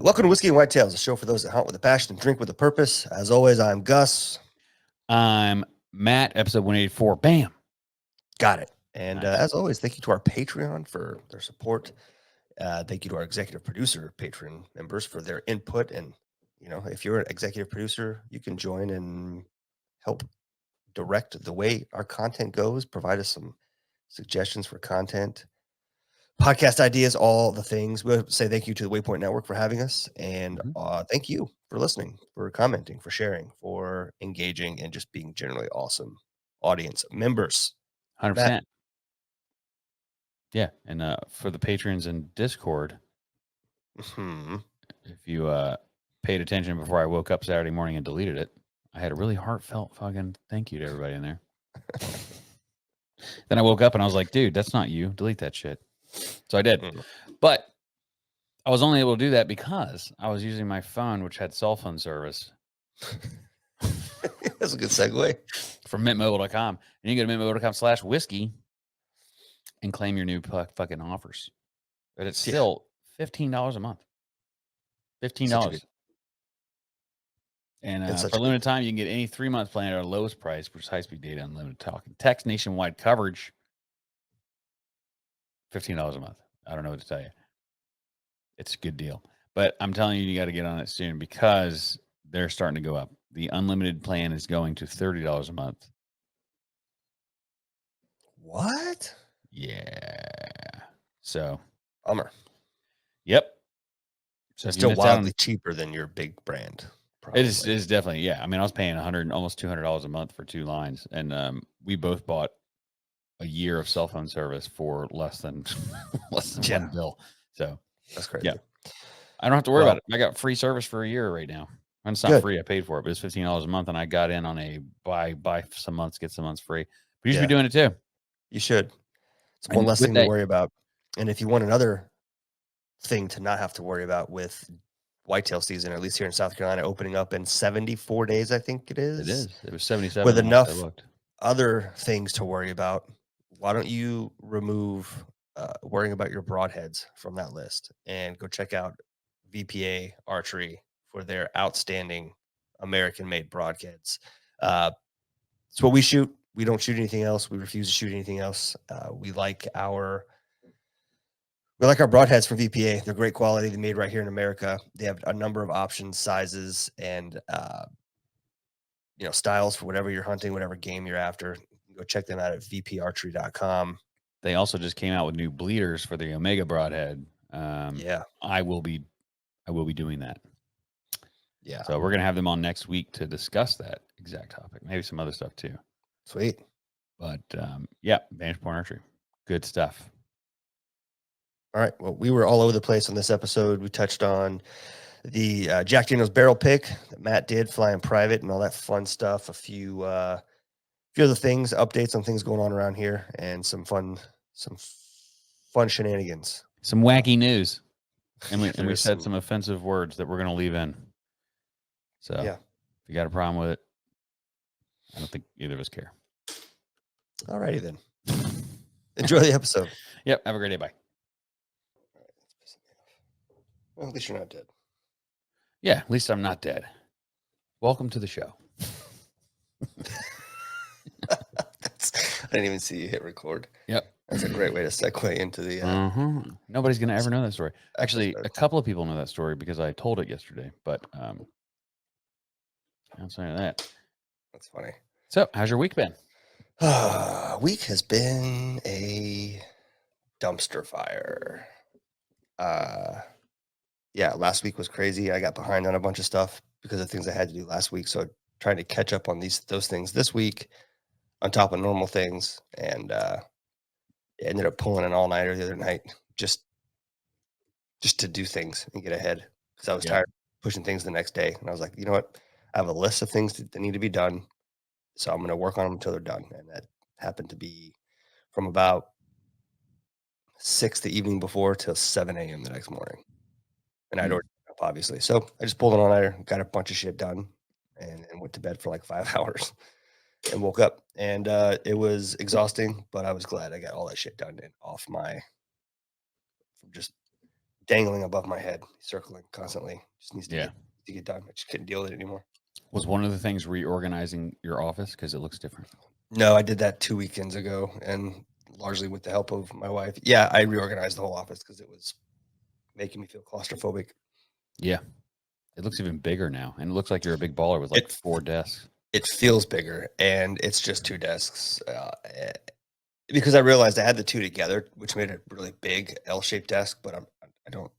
Welcome to Whiskey and Whitetails, a show for those that hunt with a passion and drink with a purpose. As always, I'm Gus. I'm Matt, episode 184. Bam. Got it. And Nice. as always, thank you to our Patreon for their support. Thank you to our executive producer Patreon members for their input. And, you know, if you're an executive producer, you can join and help direct the way our content goes, provide us some suggestions for content, podcast ideas, all the things. We'll say thank you to the Waypoint Network for having us. And thank you for listening, for commenting, for sharing, for engaging, and just being generally awesome audience members. 100%. Matt. Yeah. And for the patrons in Discord, if you paid attention before I woke up Saturday morning and deleted it, I had a really heartfelt fucking thank you to everybody in there. Then I woke up and I was like, dude, that's not you. Delete that shit. So I did. But I was only able to do that because I was using my phone, which had cell phone service. That's a good segue. From mintmobile.com. And you can go to mintmobile.com/whiskey and claim your new fucking offers. But it's still $15 a month. $15. And for a limited time, you can get any 3-month plan at our lowest price, which is high-speed data, unlimited talking, text, nationwide coverage. $15 a month. I don't know what to tell you. It's a good deal. But I'm telling you, you got to get on it soon because they're starting to go up. The unlimited plan is going to $30 a month. What? Yeah. So. Bummer. Yep. So it's still wildly cheaper than your big brand. It is definitely, yeah. I mean, I was paying almost $200 a month for 2 lines, and we both bought a year of cell phone service for less than one bill. So that's crazy. Yeah, I don't have to worry about it. I got free service for a year right now. And it's not free. I paid for it, but it's $15 a month, and I got in on a buy some months, get some months free. But you should be doing it too. You should. It's one less thing to worry about. And if you want another thing to not have to worry about with whitetail season, at least here in South Carolina, opening up in 74 days, I think it is. It is. It was 77. With enough other things to worry about, why don't you remove worrying about your broadheads from that list and go check out VPA Archery for their outstanding American-made broadheads. It's what we shoot. We don't shoot anything else. We refuse to shoot anything else. We like our broadheads from VPA. They're great quality. They're made right here in America. They have a number of options, sizes, and styles for whatever you're hunting, whatever game you're after. Go check them out at vparchery.com. They also just came out with new bleeders for the Omega broadhead. I will be doing that. Yeah. So we're going to have them on next week to discuss that exact topic. Maybe some other stuff too. Sweet. But Vantage Point Archery. Good stuff. All right. Well, we were all over the place on this episode. We touched on the Jack Daniel's barrel pick that Matt did, flying private and all that fun stuff. A few other things, updates on things going on around here, and some fun shenanigans. Some wacky news. And we said some offensive words that we're going to leave in. So if you got a problem with it, I don't think either of us care. All righty then. Enjoy the episode. Yep. Have a great day. Bye. Well, at least you're not dead. Yeah, at least I'm not dead. Welcome to the show. I didn't even see you hit record. Yep. That's a great way to segue into the... Nobody's going to ever know that story. Actually, a couple of people know that story because I told it yesterday, but outside of that. That's funny. So, how's your week been? Week has been a dumpster fire. Last week was crazy. I got behind on a bunch of stuff because of things I had to do last week. So trying to catch up on those things this week on top of normal things. And ended up pulling an all-nighter the other night just to do things and get ahead because I was tired of pushing things the next day. And I was like, you know what? I have a list of things that need to be done. So I'm going to work on them until they're done. And that happened to be from about 6 the evening before till 7 a.m. the next morning. And I'd already up, obviously. So I just pulled it on there, got a bunch of shit done, and went to bed for like 5 hours and woke up. And it was exhausting, but I was glad I got all that shit done and off from just dangling above my head, circling constantly. Just needs to Yeah. get done. I just couldn't deal with it anymore. Was one of the things reorganizing your office because it looks different? No, I did that 2 weekends ago, and largely with the help of my wife. Yeah, I reorganized the whole office because it was making me feel claustrophobic. Yeah. It looks even bigger now, and it looks like you're a big baller with like It 4 desks. it feels bigger, and it's just 2 desks, because I realized I had the 2 together, which made a really big L-shaped desk, but I don't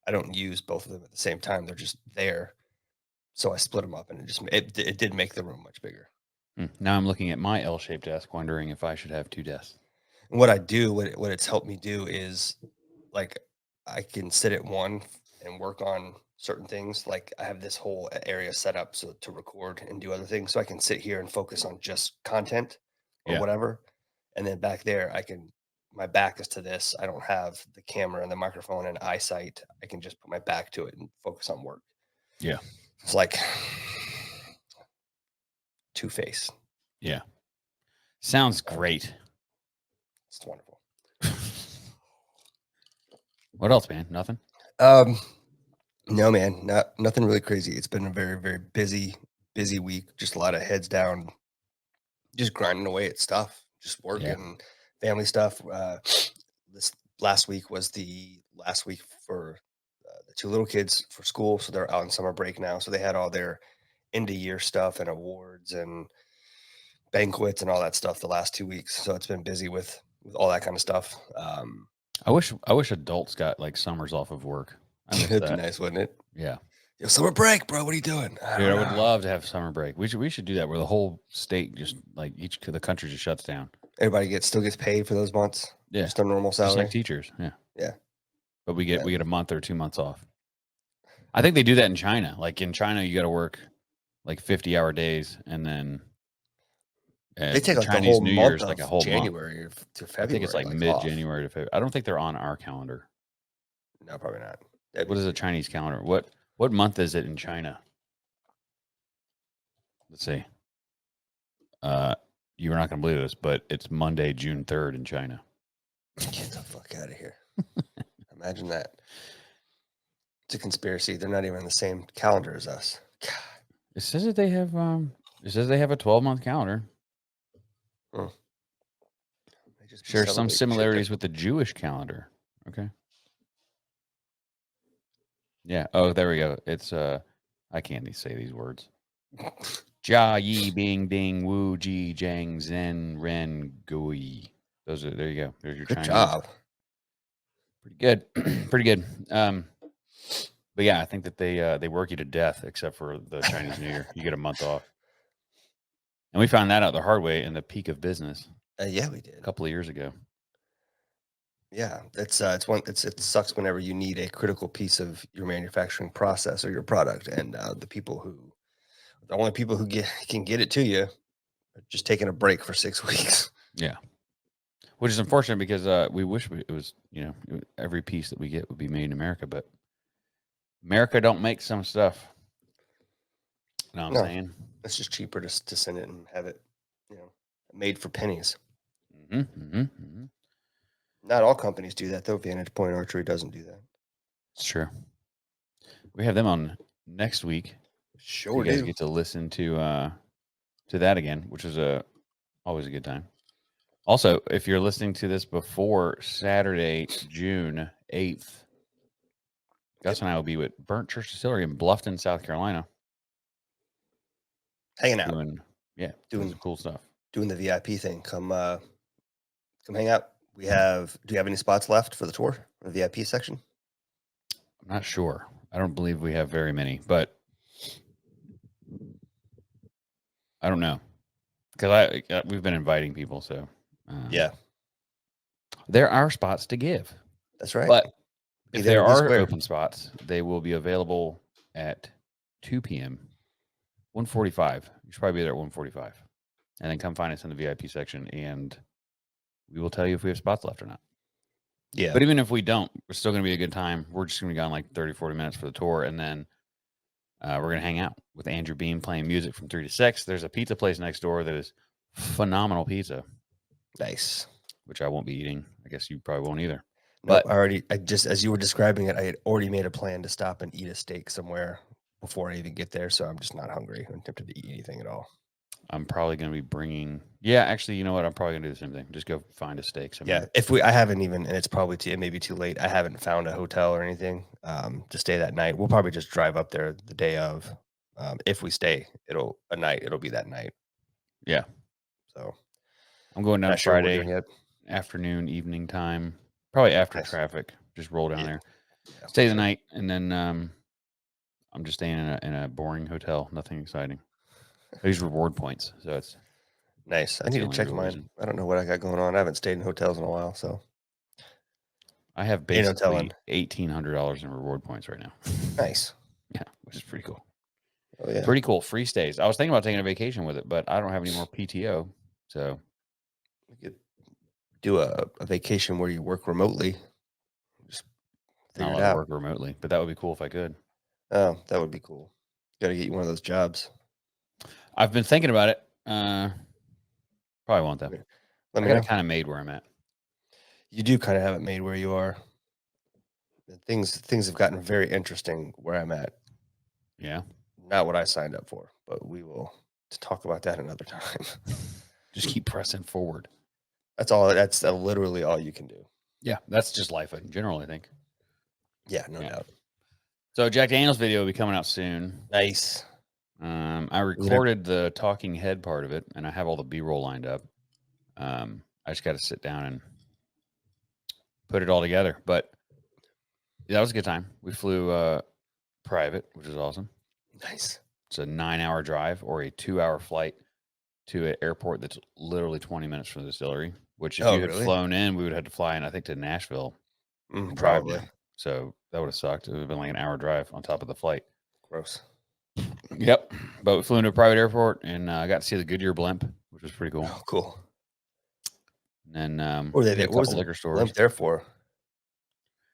I don't use both of them at the same time. They're just there. So I split them up, and it did make the room much bigger. Now I'm looking at my L-shaped desk, wondering if I should have 2 desks. And what I do, what it's helped me do is, like, I can sit at one and work on certain things. Like, I have this whole area set up so to record and do other things, so I can sit here and focus on just content or Yeah. whatever. And then back there, my back is to this. I don't have the camera and the microphone and eyesight. I can just put my back to it and focus on work. Yeah. It's like Two-Face. Yeah. Sounds great. It's wonderful. What else, man? Nothing? No, man, nothing really crazy. It's been a very, very busy week. Just a lot of heads down, just grinding away at stuff, just work Yeah. and family stuff. This last week was the last week for the 2 little kids for school, so they're out on summer break now. So they had all their end of year stuff and awards and banquets and all that stuff the last 2 weeks. So it's been busy with all that kind of stuff. I wish adults got like summers off of work. I miss It'd be that. nice, wouldn't it? Yeah. Yo, summer break, bro. What are you doing? Dude, I don't would know. love to have summer break. We should do that where the whole state just like the country just shuts down. Everybody still gets paid for those months. Yeah. Just a normal Just salary. like teachers. Yeah. Yeah. But we get a month or 2 months off. I think they do that in China. Like in China, you got to work like 50-hour days, and then They take the like the Chinese whole New month Year's like a of whole month. January to I February. think it's like off. mid-January to February. I don't think they're on our calendar. No, probably not. What is a Chinese calendar? What month is it in China? Let's see. You're not going to believe this, but it's Monday, June 3rd in China. Get the fuck out of here. Imagine that. It's a conspiracy. They're not even on the same calendar as us. God. It says that they have a 12-month calendar. They just Share some celebrate shit similarities with the Jewish calendar. Okay. Yeah. Oh, there we go. It's I can't say these words. Jia Yi Bing Ding Wu Ji Zhang Zhen Ren Gui. There you go. There's your Good Chinese. job. Pretty good. Pretty good. But yeah, I think that they work you to death except for the Chinese New Year. You get a month off. And we found that out the hard way in the peak of business. Yeah, we did. A couple of years ago. Yeah, it sucks whenever you need a critical piece of your manufacturing process or your product, and the only people who can get it to you are just taking a break for 6 weeks. Yeah. Which is unfortunate because we wish it was, every piece that we get would be made in America, but America don't make some stuff. You know what I'm saying? It's just cheaper to send it and have it, made for pennies. Not all companies do that, though. Vantage Point Archery doesn't do that. It's true. We have them on next week. Sure, you guys do. get to listen to that again, which is always a good time. Also, if you're listening to this before Saturday, June 8th, Gus and I will be with Burnt Church Distillery in Bluffton, South Carolina. Hanging out. Doing some cool stuff. Doing the VIP thing. Come hang out. Do you have any spots left for the tour, the VIP section? I'm not sure. I don't believe we have very many, but I don't know. Because we've been inviting people, so yeah. There are spots to give. That's right. But if there are open spots, they will be available at 2 p.m. 1:45. You should probably be there at 1:45. And then come find us in the VIP section, and we will tell you if we have spots left or not. Yeah. But even if we don't, we're still going to be a good time. We're just going to be gone like 30, 40 minutes for the tour, and then we're going to hang out with Andrew Beam playing music from 3 to 6. There's a pizza place next door that is phenomenal pizza. Nice. Which I won't be eating. I guess you probably won't either. Nope, But I just as you were describing it, I had already made a plan to stop and eat a steak somewhere before I even get there, so I'm just not hungry or tempted to eat anything at all. I'm probably going to be bringing. Yeah, actually, you know what? I'm probably going to do the same thing. Just go find a steak Yeah, somewhere. I haven't even, and it's probably it may be too late. I haven't found a hotel or anything to stay that night. We'll probably just drive up there the day of. If we stay, it'll be that night. Yeah, So I'm going down not sure what we're Friday doing yet. afternoon, evening time, probably after Nice. traffic. Just roll down Yeah, there, yeah, for stay the sure. night, and then I'm just staying in a boring hotel. Nothing exciting. I use reward points, so Nice. I that's need the to only check real mine. reason. I don't know what I got going on. I haven't stayed in hotels in a while, so I have ain't no telling. basically $1,800 in reward points right now. Nice. Yeah, which is pretty cool. Oh yeah. Pretty cool. Free stays. I was thinking about taking a vacation with it, but I don't have any more PTO, so We could do a vacation where you work remotely. Just not figure it allowed to out. work remotely. But that would be cool if I could. Oh, that would be cool. Got to get you one of those jobs. I've been thinking about it. Probably won't though. Let I me got it know. kind of made where I'm at. You do kind of have it made where you are. Things have gotten very interesting where I'm at. Yeah. Not what I signed up for, but we will to talk about that another time. Just keep pressing forward. That's all. That's literally all you can do. Yeah, that's just life in general, I think. Yeah, no Yeah. doubt. So Jack Daniels video will be coming out soon. Nice. I recorded the talking head part of it, and I have all the B-roll lined up. I just got to sit down and put it all together. But yeah, that was a good time. We flew private, which is awesome. Nice. It's a 9-hour drive or a 2-hour flight to an airport that's literally 20 minutes from the distillery. Which, if Oh, you had really? flown in, we would have had to fly in, I think, to Nashville and drive Probably. down. So that would have sucked. It would have been like an hour drive on top of the flight. Gross. Yep. But we flew into a private airport, and I got to see the Goodyear blimp, which was pretty cool. Oh, cool. And then What were they we hit there? a What was couple the liquor stores. blimp there for?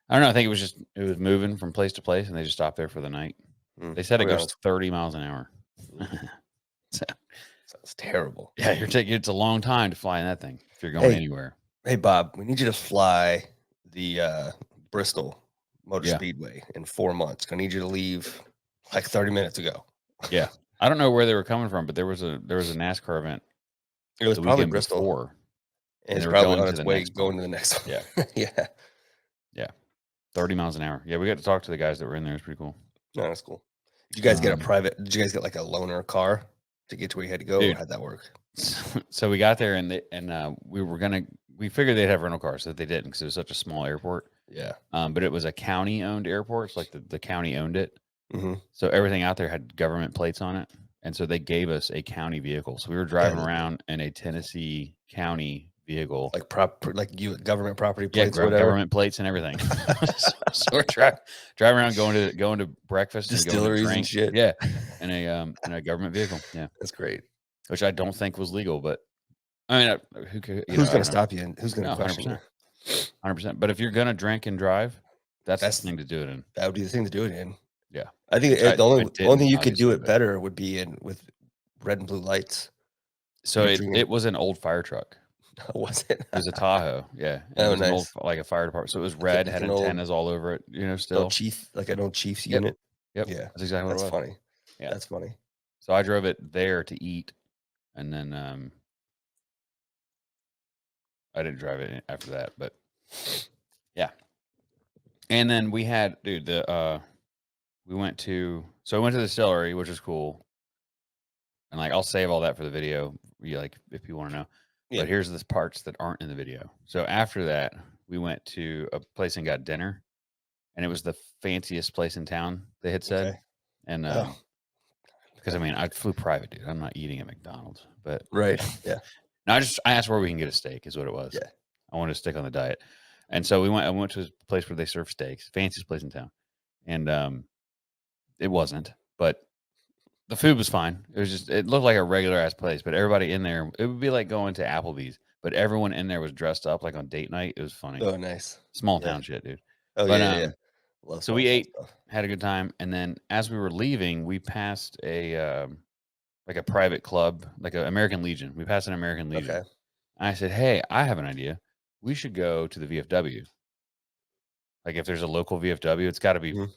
I don't know. I think it was moving from place to place, and they just stopped there for the night. They said it Probably goes 30 miles an hour. So, sounds terrible. yeah, it's a long time to fly in that thing if you're going anywhere. Hey, Bob, we need you to fly the Bristol Motor Yeah. Speedway in 4 months. I need you to leave like 30 minutes ago. Yeah. I don't know where they were coming from, but there was a NASCAR event It was the probably weekend Bristol. before, And and it's they were probably going on to its the way next going one. to the next one. Yeah. Yeah. Yeah. 30 miles an hour. Yeah, we got to talk to the guys that were in there. It's pretty cool. No, that's cool. Did you guys get did you guys get like a loaner car to get to where you had to go? Or Dude. how'd that work? So we got there, and we figured they'd have rental cars, so they didn't because it was such a small airport. Yeah. But it was a county-owned airport. So like the county owned it. Mm-hmm. So everything out there had government plates on it. And so they gave us a county vehicle. So we were driving around in a Tennessee county vehicle. Like you government property plates or whatever. Government plates and everything. So we're driving around going to breakfast Distilleries and going and to shit. drink. Yeah. In a government vehicle. Yeah. That's great. Which I don't think was legal, but I mean, Who's going to stop you? And who's going to question 100%. you? 100%. But if you're going to drink and drive, that's the thing to do it in. That would be the thing to do it in. Yeah. I think the only thing you could do obviously, it better would be with red and blue lights. So it was an old fire truck. Was it? It was a Tahoe, yeah. And Oh, it was an old, nice. like a fire department. So it was red, like had an old- antennas all over it, still. Like an old Chiefs Yep. unit. Yep. Yeah. That's exactly what That's it was. funny. Yeah. That's funny. So I drove it there to eat, and then I didn't drive it after that, but yeah. And then we had, dude, we went to the distillery, which is cool. And like, I'll save all that for the video, if you want to know. Yeah. But here's the parts that aren't in the video. So after that, we went to a place and got dinner, and it was the fanciest place in town, they had said. Okay. And because I mean, I flew private, dude. I'm not eating at McDonald's, but Right. Yeah. no, I asked where we can get a steak, is what it was. Yeah. I wanted to stick on the diet, and so I went to a place where they serve steaks, fanciest place in town, and it wasn't, but the food was fine. It looked like a regular ass place, but everybody in there, it would be like going to Applebee's, but everyone in there was dressed up like on date night. It was funny. Oh, nice. Small town shit, dude. Oh, But, yeah. Love so we small ate, stuff. had a good time, and then as we were leaving, we passed a private club, like an American Legion. We passed an American Legion. Okay. I said, "Hey, I have an idea. We should go to the VFW." Like if there's a local VFW, it's got to be Mhm.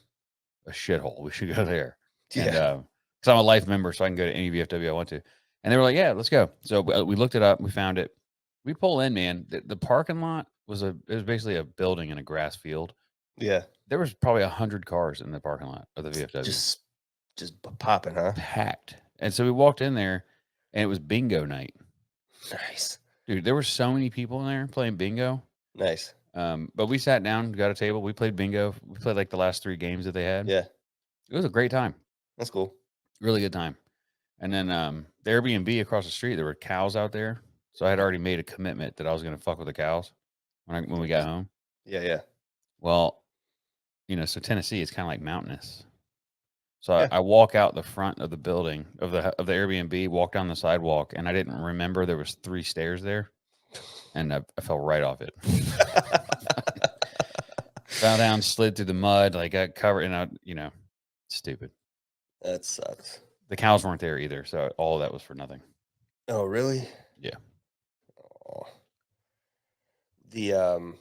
a shithole. We should go there. And Yeah. because I'm a life member, so I can go to any VFW I want to. And they were like, "Yeah, let's go." So we looked it up. We found it. We pull in, man. The parking lot it was basically a building in a grass field. Yeah. There was probably 100 cars in the parking lot of the VFW, Just popping, huh? packed. And so we walked in there, and it was bingo night. Nice. Dude, there were so many people in there playing bingo. Nice. But we sat down, got a table. We played bingo. We played like the last 3 games that they had. Yeah. It was a great time. That's cool. Really good time. And then the Airbnb across the street, there were cows out there. So I had already made a commitment that I was going to fuck with the cows when we got home. Yeah, yeah. Well, so Tennessee is kind of like mountainous. So Yeah. I walk out the front of the building of the Airbnb, walk down the sidewalk, and I didn't remember there was 3 stairs there, and I fell right off it. Fell down, slid through the mud, like got covered, and stupid. That sucks. The cows weren't there either, so all of that was for nothing. Oh, really? Yeah. Oh. The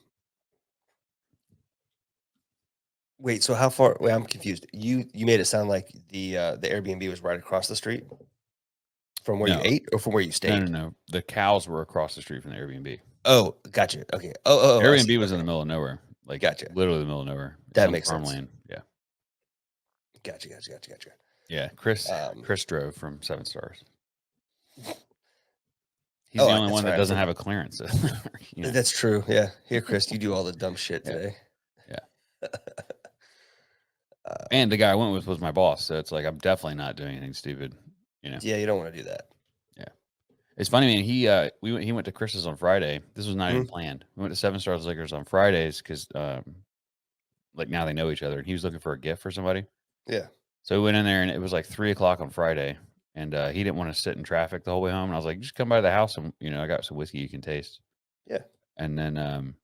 wait, so how far wait, I'm confused. You made it sound like the Airbnb was right across the street from where you No, ate or from where you no, stayed? no. The cows were across the street from the Airbnb. Oh, gotcha. Okay. Oh, I see. Airbnb was in Okay. the middle of nowhere, like Gotcha. literally the middle of nowhere. It's That on makes sense. farmland. Yeah. Gotcha. Yeah. Chris Um, drove from 7 Stars. He's oh, the only that's one that right. doesn't have a clearance. That's true. Yeah. Here, Chris, you do all the dumb shit Yeah. today. Yeah. And the guy I went with was my boss, so it's like I'm definitely not doing anything stupid. Yeah, you don't want to do that. Yeah. It's funny, man. He went to Chris's on Friday. This was not even Mhm. planned. We went to 7 Stars Liquors on Fridays because like now they know each other, and he was looking for a gift for somebody. Yeah. So we went in there, and it was like 3 o'clock on Friday, and he didn't want to sit in traffic the whole way home. And I was like, just come by the house, and I got some whiskey you can taste. Yeah. And then,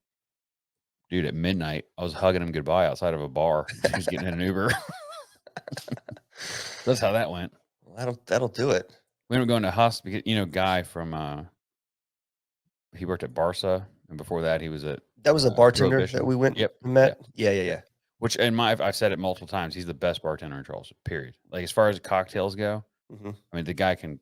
dude, at midnight, I was hugging him goodbye outside of a bar. He was getting in an Uber. That's how that went. Well, that'll do it. We ended up going to Husk because Guy from he worked at Barca, and before that he was at That was a bartender that Prohibition. we went Yep. and met. Yeah. Yeah. Which I've said it multiple times. He's the best bartender in Charleston. Period. Like as far as cocktails go, Mhm. I mean the guy can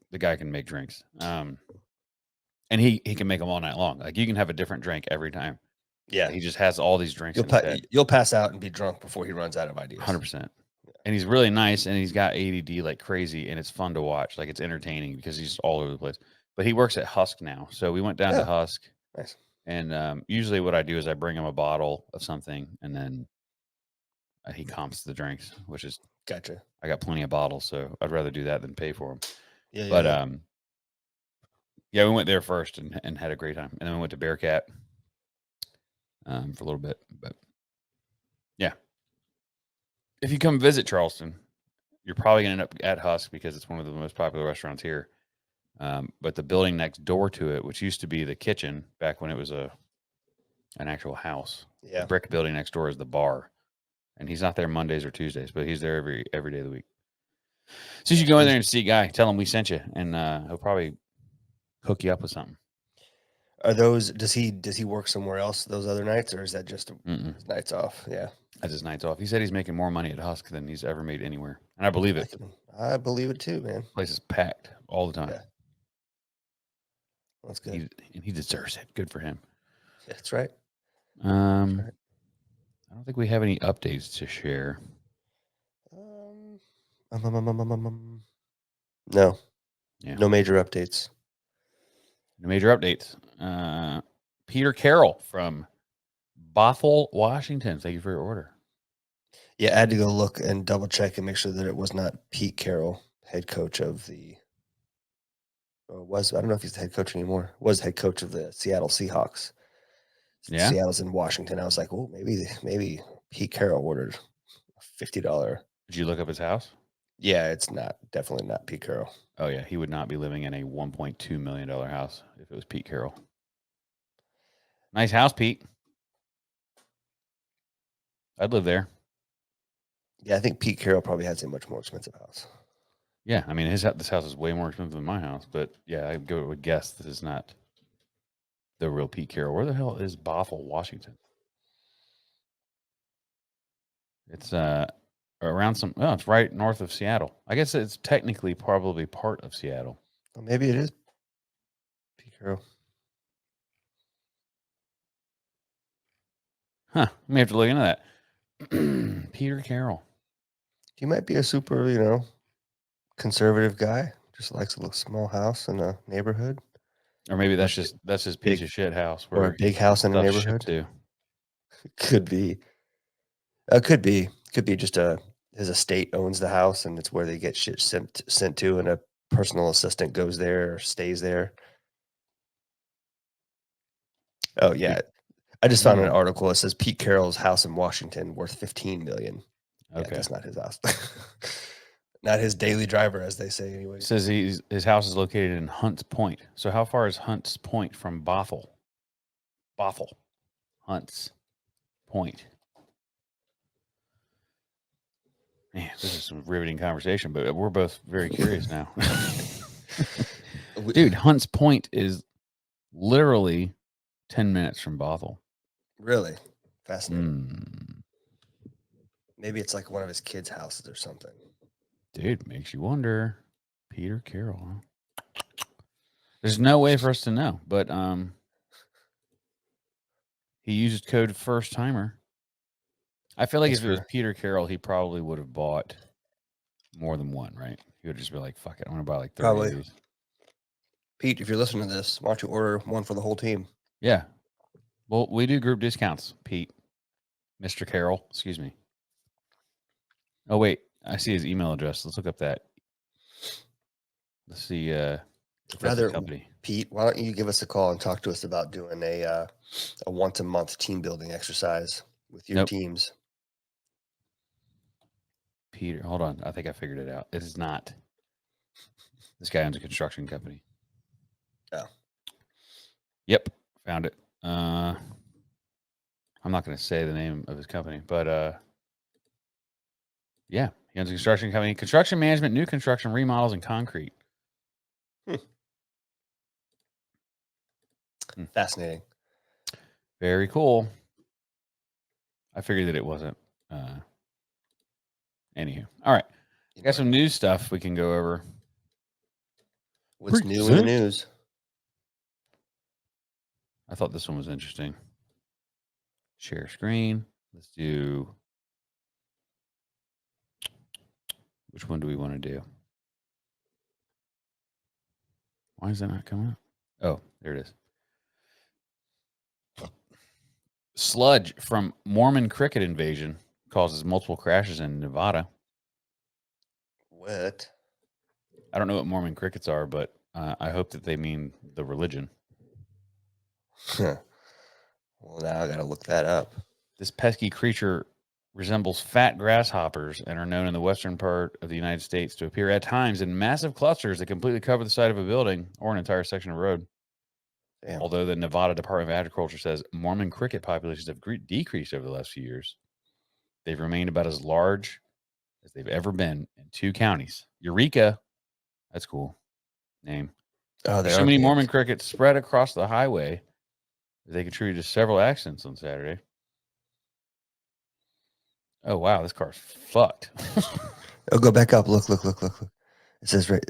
make drinks. And he can make them all night long. Like you can have a different drink every time. Yeah. He just has all these drinks in his head. You'll pass out and be drunk before he runs out of ideas. 100%. And he's really nice, and he's got ADD like crazy, and it's fun to watch. Like it's entertaining because he's all over the place. But he works at Husk now, so we went down to Yeah. Husk, Nice. and usually what I do is I bring him a bottle of something, and then he comps the drinks, which is Gotcha. I got plenty of bottles, so I'd rather do that than pay for them. Yeah. But Yeah. yeah, we went there first and had a great time, and then we went to Bearcat for a little bit. But yeah, if you come visit Charleston, you're probably going to end up at Husk because it's one of the most popular restaurants here. But the building next door to it, which used to be the kitchen back when it was an actual house, Yeah. the brick building next door is the bar. And he's not there Mondays or Tuesdays, but he's there every day of the week. So you should go in there and see a guy, tell him we sent you, and he'll probably hook you up with something. Are those? Does he work somewhere else those other nights, or is that just his nights off? Yeah. That's his nights off. He said he's making more money at Husk than he's ever made anywhere, and I believe it. I believe it too, man. The place is packed all the time. Yeah. That's good. He deserves it. Good for him. That's right. I don't think we have any updates to share. No. Yeah. No major updates. No major updates. Peter Carroll from Bothell, Washington. Thank you for your order. Yeah, I had to go look and double check and make sure that it was not Pete Carroll, head coach of the. I don't know if he's the head coach anymore. Was head coach of the Seattle Seahawks. Yeah. Seattle's in Washington. I was like, oh, maybe Pete Carroll ordered a $50. Did you look up his house? Yeah, it's definitely not Pete Carroll. Oh yeah, he would not be living in a $1.2 million house if it was Pete Carroll. Nice house, Pete. I'd live there. Yeah, I think Pete Carroll probably has a much more expensive house. Yeah, I mean this house is way more expensive than my house, but yeah, I would guess this is not the real Pete Carroll. Where the hell is Bothell, Washington? It's around some. Oh, it's right north of Seattle. I guess it's technically probably part of Seattle. Well, maybe it is Pete Carroll. Huh? We have to look into that. Peter Carroll. He might be a super, conservative guy. Just likes a little small house in a neighborhood, Or maybe or that's his piece big, of shit house or a where big house in a stuff's shipped neighborhood. to. Could be. Could be just his estate owns the house, and it's where they get shit sent to, and a personal assistant goes there or stays there. Oh Dude, yeah, I just found an mm, article. It says Pete Carroll's house in Washington worth 15 million. Yeah, okay. that's not his house. Not his daily driver, as they say, It anyways. says his house is located in Hunts Point. So how far is Hunts Point from Bothell? Bothell. Hunts Point. Man, this is some riveting conversation, but we're both very curious now. We- Dude, Hunts Point is literally 10 minutes from Bothell. Really fascinating. Mm. Maybe it's like one of his kids' houses or something. Dude, makes you wonder. Peter Carroll, huh? There's no way for us to know, but he used code first timer. I feel like That's if it was for Peter Carroll, he probably would have bought more than one, right? He would just be like, fuck it, I'm gonna buy like 30 of probably these. Pete. If you're listening to this, why don't you order one for the whole team? Yeah. Well, we do group discounts, Pete. Mr. Carroll, excuse me. Oh wait, I see his email address. Let's look up that. Let's see if that's a Rather, company. Pete, why don't you give us a call and talk to us about doing a once a month team building exercise with your Nope. teams? Peter, hold on. I think I figured it out. It is not. This guy owns a construction company. Oh. Yep, found it. I'm not going to say the name of his company, but yeah, he owns a construction company. Construction management, new construction, remodels, and concrete. Fascinating. Very cool. I figured that it wasn't. Anywho, all right. Got some news stuff we can go over. What's new in the Present. news? I thought this one was interesting. Share screen. Let's do. Which one do we want to do? Why is that not coming up? Oh, there it is. Sludge from Mormon cricket invasion causes multiple crashes in Nevada. What? I don't know what Mormon crickets are, but I hope that they mean the religion. Well, now I got to look that up. This pesky creature resembles fat grasshoppers and are known in the western part of the United States to appear at times in massive clusters that completely cover the side of a building or an entire section of road. Damn. Although the Nevada Department of Agriculture says Mormon cricket populations have decreased over the last few years, they've remained about as large as they've ever been in 2 counties. Eureka. That's cool. Name. Oh, There's there so are many big. Mormon crickets spread across the highway that they contributed to several accidents on Saturday. Oh, wow. This car's fucked. Oh, go back up. Look. It says right.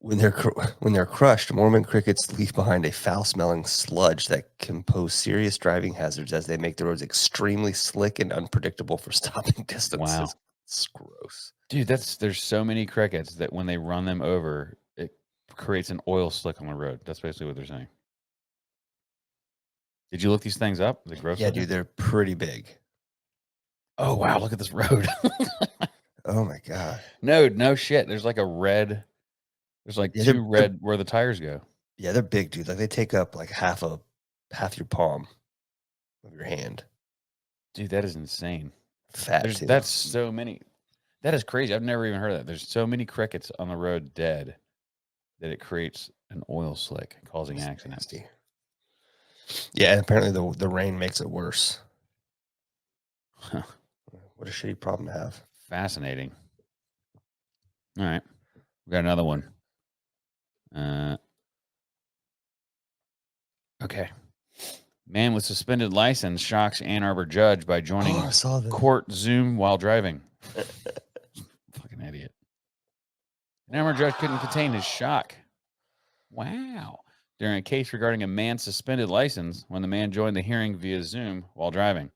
When they're crushed, Mormon crickets leave behind a foul-smelling sludge that can pose serious driving hazards as they make the roads extremely slick and unpredictable for stopping distances. Wow. It's gross. Dude, there's so many crickets that when they run them over, it creates an oil slick on the road. That's basically what they're saying. Did you look these things up? The gross Yeah, looking? dude, they're pretty big. Oh, wow. Look at this road. Oh my god. No shit. There's like a red. There's like Yeah, 2 red where the tires go. yeah, they're big, dude. Like they take up like half your palm of your hand. Dude, that is insane. Fat too. That's so many. That is crazy. I've never even heard of that. There's so many crickets on the road dead that it creates an oil slick causing That's accidents. nasty. Yeah, and apparently the rain makes it worse. Huh. What a shitty problem to have. Fascinating. All right. We got another one. Okay. Man with suspended license shocks Ann Arbor judge by Oh, joining I saw that. court Zoom while driving. Fucking idiot. An Ann Arbor judge couldn't contain his shock. Wow. During a case regarding a man's suspended license when the man joined the hearing via Zoom while driving.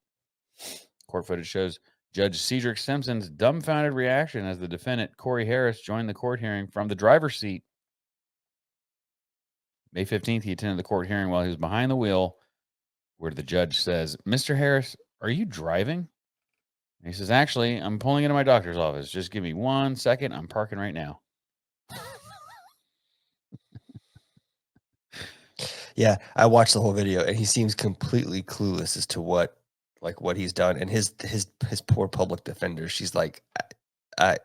Court footage shows Judge Cedric Simpson's dumbfounded reaction as the defendant, Corey Harris, joined the court hearing from the driver's seat. May 15th, he attended the court hearing while he was behind the wheel, where the judge says, "Mr. Harris, are you driving?" And he says, "Actually, I'm pulling into my doctor's office. Just give me 1 second. I'm parking right now." Yeah, I watched the whole video, and he seems completely clueless as to what he's done. And his poor public defender, she's like, I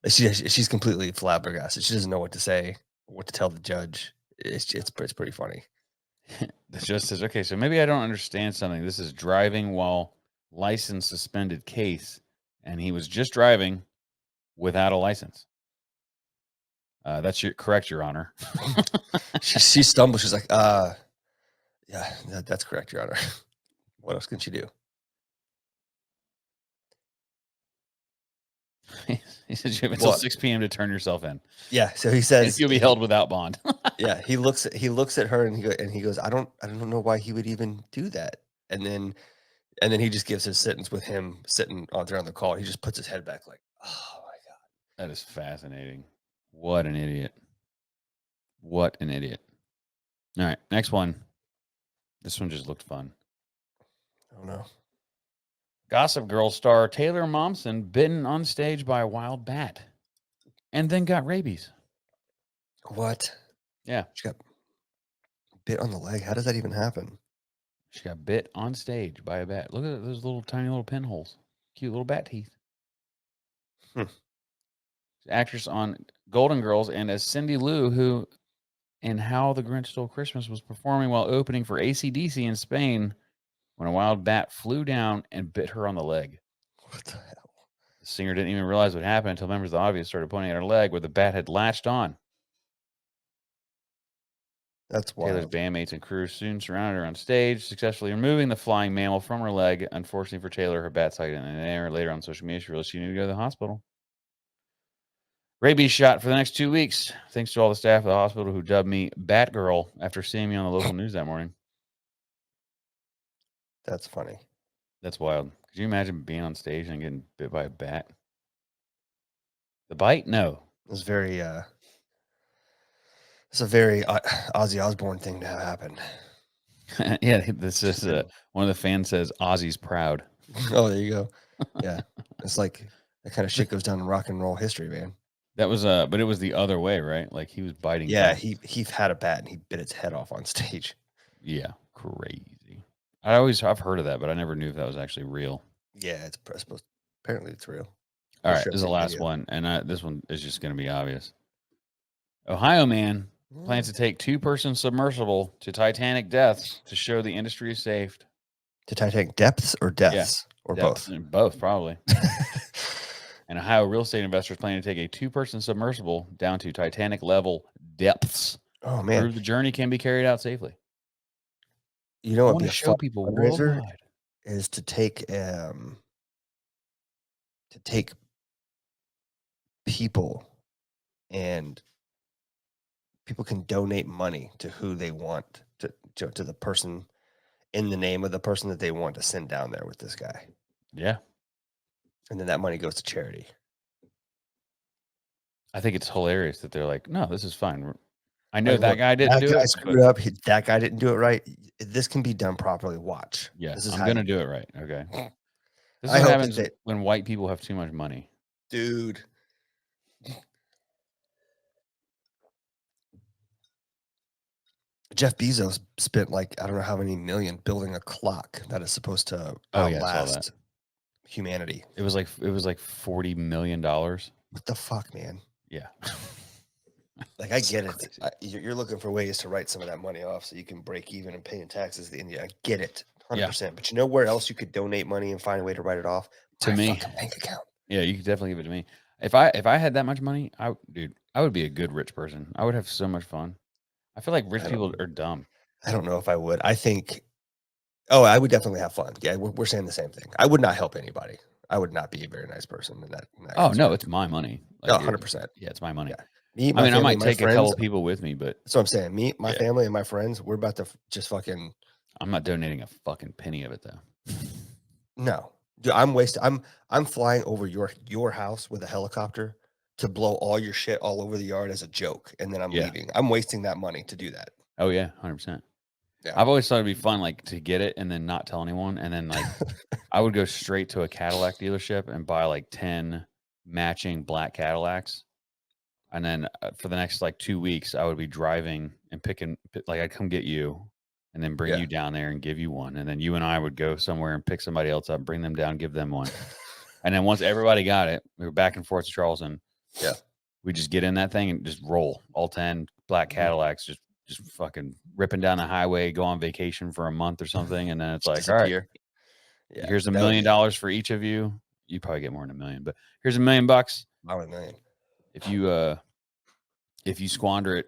she's completely flabbergasted. She doesn't know what to say, what to tell the judge. It's pretty funny. The judge says, "Okay, so maybe I don't understand something. This is driving while license suspended case, and he was just driving without a license." That's correct, Your Honor. She stumbles. She's like, yeah, that's correct, Your Honor. What else can she do? He says you have until 6 p.m. to turn yourself in. Yeah, so he And says you'll be held without bond. yeah, he looks at her and he goes, I don't know why he would even do that. And then he just gives his sentence with him sitting on there on the call. He just puts his head back like, oh my God. That is fascinating. What an idiot. What an idiot. All right, next one. This one just looked fun. Oh no. Gossip Girl star Taylor Momsen bitten on stage by a wild bat and then got rabies. What? Yeah. She got bit on the leg. How does that even happen? She got bit on stage by a bat. Look at those little tiny little pinholes. Cute little bat teeth. Hmm. Actress on Golden Girls and as Cindy Lou, who in How the Grinch Stole Christmas was performing while opening for AC/DC in Spain when a wild bat flew down and bit her on the leg. What the hell? The singer didn't even realize what happened until members of the audience started pointing at her leg where the bat had latched on. That's Taylor's wild. bandmates and crew soon surrounded her on stage, successfully removing the flying mammal from her leg. Unfortunately for Taylor, her bat sighted in the air. Later on social media, she realized she needed to go to the hospital. Rabies shot for the next 2 weeks. Thanks to all the staff of the hospital who dubbed me Batgirl after seeing me on the local news that morning. That's funny. That's wild. Could you imagine being on stage and getting bit by a bat? The bite? No. It was very it's a very Ozzy Osbourne thing to have happen. Yeah, this is one of the fans says Ozzy's proud. Oh, there you go. Yeah. It's like that kind of shit goes down in rock and roll history, man. That was but it was the other way, right? Like he was biting. Yeah, bats. he had a bat and he bit its head off on stage. Yeah, crazy. I've heard of that, but I never knew if that was actually real. Yeah, it's supposed. Apparently, it's real. All They right, showed this is the the last video. one, and this one is just going to be obvious. Ohio man plans to take two-person submersible to Titanic deaths to show the industry is safe. To Titanic depths or deaths or Depths, both? both probably. And Ohio real estate investors plan to take a two-person submersible down to Titanic level depths. Oh man, Prove the journey can be carried out safely. you know I what would want be to a show fun people fundraiser worldwide. is to take people, and people can donate money to who they want to the person in the name of the person that they want to send down there with this guy, Yeah. and then that money goes to charity. I think it's hilarious that they're like, no, this is fine. I know Like, that look, guy didn't that do guy it. screwed up. That guy didn't do it right. This can be done properly. Watch. Yeah, This is I'm how going to you do it right. Okay. This is I what hope that happens when white people have too much money. dude. Jeff Bezos spent like I don't know how many million building a clock that is supposed to Oh, yeah, I saw that. outlast humanity. It was like $40 million. What the fuck, man? Yeah. Like I get Crazy. it. You're looking for ways to write some of that money off so you can break even and paying taxes at the end. I get it, 100%. But you know where else you could donate money and find a way to write it off? To My me. fucking bank account. Yeah, you could definitely give it to me. If I had that much money, I would be a good rich person. I would have so much fun. I feel like rich people are dumb. I don't know if I would. I think I would definitely have fun. Yeah, we're saying the same thing. I would not help anybody. I would not be a very nice person in that Oh no, respect. it's my money. No, Like, 100%. yeah, it's my money. Yeah. Me, I my mean, I family, might my take a friends. couple people with me, but That's what I'm saying. Me, my yeah, family, and my friends, we're about to just fucking I'm not donating a fucking penny of it though. no. Dude, I'm flying over your house with a helicopter to blow all your shit all over the yard as a joke, and then I'm Yeah. leaving. I'm wasting that money to do that. Oh yeah, 100%. Yeah. I've always thought it'd be fun, like, to get it and then not tell anyone, and then, like, I would go straight to a Cadillac dealership and buy, like, 10 matching black Cadillacs, and then, for the next, like, 2 weeks, I would be driving and like, I'd come get you and then bring Yeah. you down there and give you one, and then you and I would go somewhere and pick somebody else up, bring them down, give them one, and then once everybody got it, we were back and forth to Charleston. Yeah. We just get in that thing and just roll all 10 black Mhm. Cadillacs, just fucking ripping down the highway, go on vacation for a month or something, and then it's Just like, "All right, disappear. Yeah. here's $1 That would million be for each of you." You probably get more than 1,000,000, but here's $1,000,000. about a million. If you, if you squander it,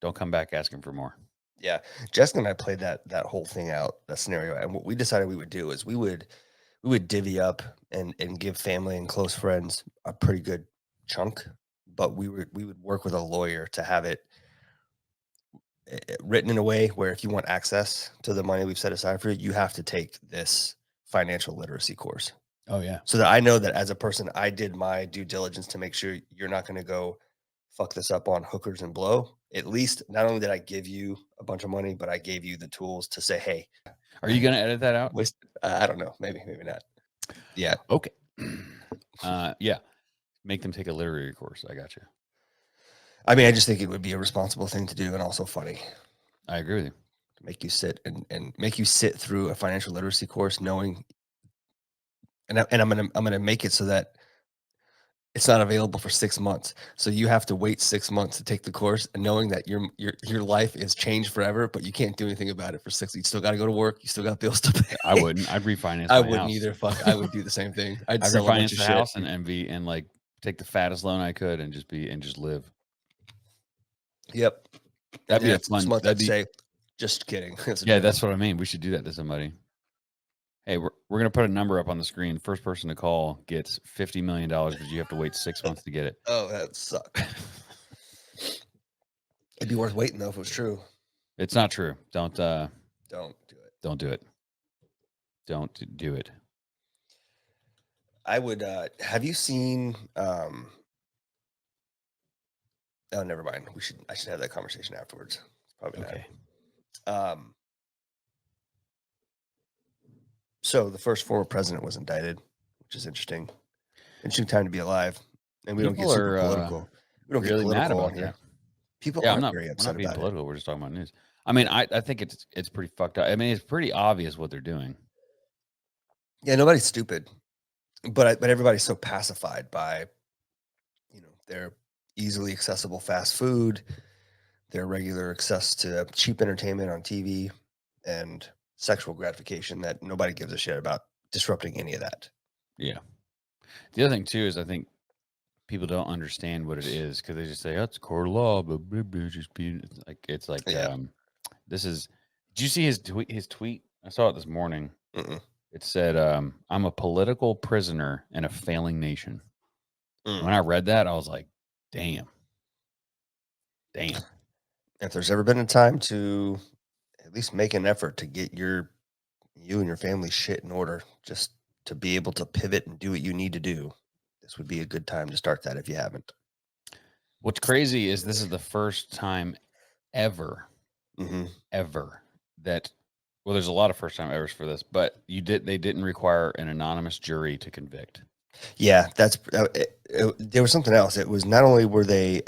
don't come back asking for more. Yeah. Jessica and I played that whole thing out, that scenario, and what we decided we would do is we would divvy up and give family and close friends a pretty good chunk, but we would work with a lawyer to have it written in a way where if you want access to the money we've set aside for you, you have to take this financial literacy course. Oh, yeah. So that I know that as a person, I did my due diligence to make sure you're not going to go fuck this up on hookers and blow. At least not only did I give you a bunch of money, but I gave you the tools to say, hey, Are you gonna edit that out? waste, I don't know, maybe not. Yeah. Okay. Yeah. Make them take a literary course. I got you. I mean, I just think it would be a responsible thing to do and also funny I agree with you. to make you sit and make you sit through a financial literacy course knowing, I'm gonna make it so that it's not available for 6 months. So you have to wait 6 months to take the course and knowing that your life is changed forever, but you can't do anything about it for 6. You still gotta go to work, you still got bills to I pay. wouldn't. I'd refinance I my wouldn't house. either, fuck, I would do the same thing. I'd I'd sell a bunch refinance of the shit. house and like take the fattest loan I could and just live. Yep. And That'd then be a after 6 fun. months, That'd I'd be say, "Just kidding. It's a Yeah, joke." that's what I mean. We should do that to somebody. Hey, we're gonna put a number up on the screen. First person to call gets $50 million, but you have to wait 6 months to get it. Oh, that'd suck. It'd be worth waiting though if it was true. It's not true. Don't Don't do it. don't do it. Don't do it. I would, have you seen, oh, never mind. I should have that conversation afterwards. It's probably Okay. not. So the first former president was indicted, which is interesting. Interesting time to be alive. And we don't get People super are political. We don't get really mad political on about here. that. People Yeah, aren't very we're upset not being about it. political. We're just talking about news. I mean, Yeah. I think it's pretty fucked up. I mean, it's pretty obvious what they're doing. Yeah, nobody's stupid. But everybody's so pacified by, their easily accessible fast food, their regular access to cheap entertainment on TV, and sexual gratification that nobody gives a shit about disrupting any of that. Yeah. The other thing too is I think people don't understand what it is because they just say, "Oh, it's court of law," but blah, blah, just be it's like Yeah. this is. Did you see his tweet? His tweet? I saw it this morning. Mm-mm. It said, "I'm a political prisoner in a failing nation." Mm. When I read that, I was like, "Damn, damn." If there's ever been a time to at least make an effort to get you and your family shit in order, just to be able to pivot and do what you need to do, this would be a good time to start that if you haven't. What's crazy is this is the first time ever, Hmm. ever that. Well, there's a lot of first time evers for this, but they didn't require an anonymous jury to convict. Yeah, that's there was something else. It was not only were they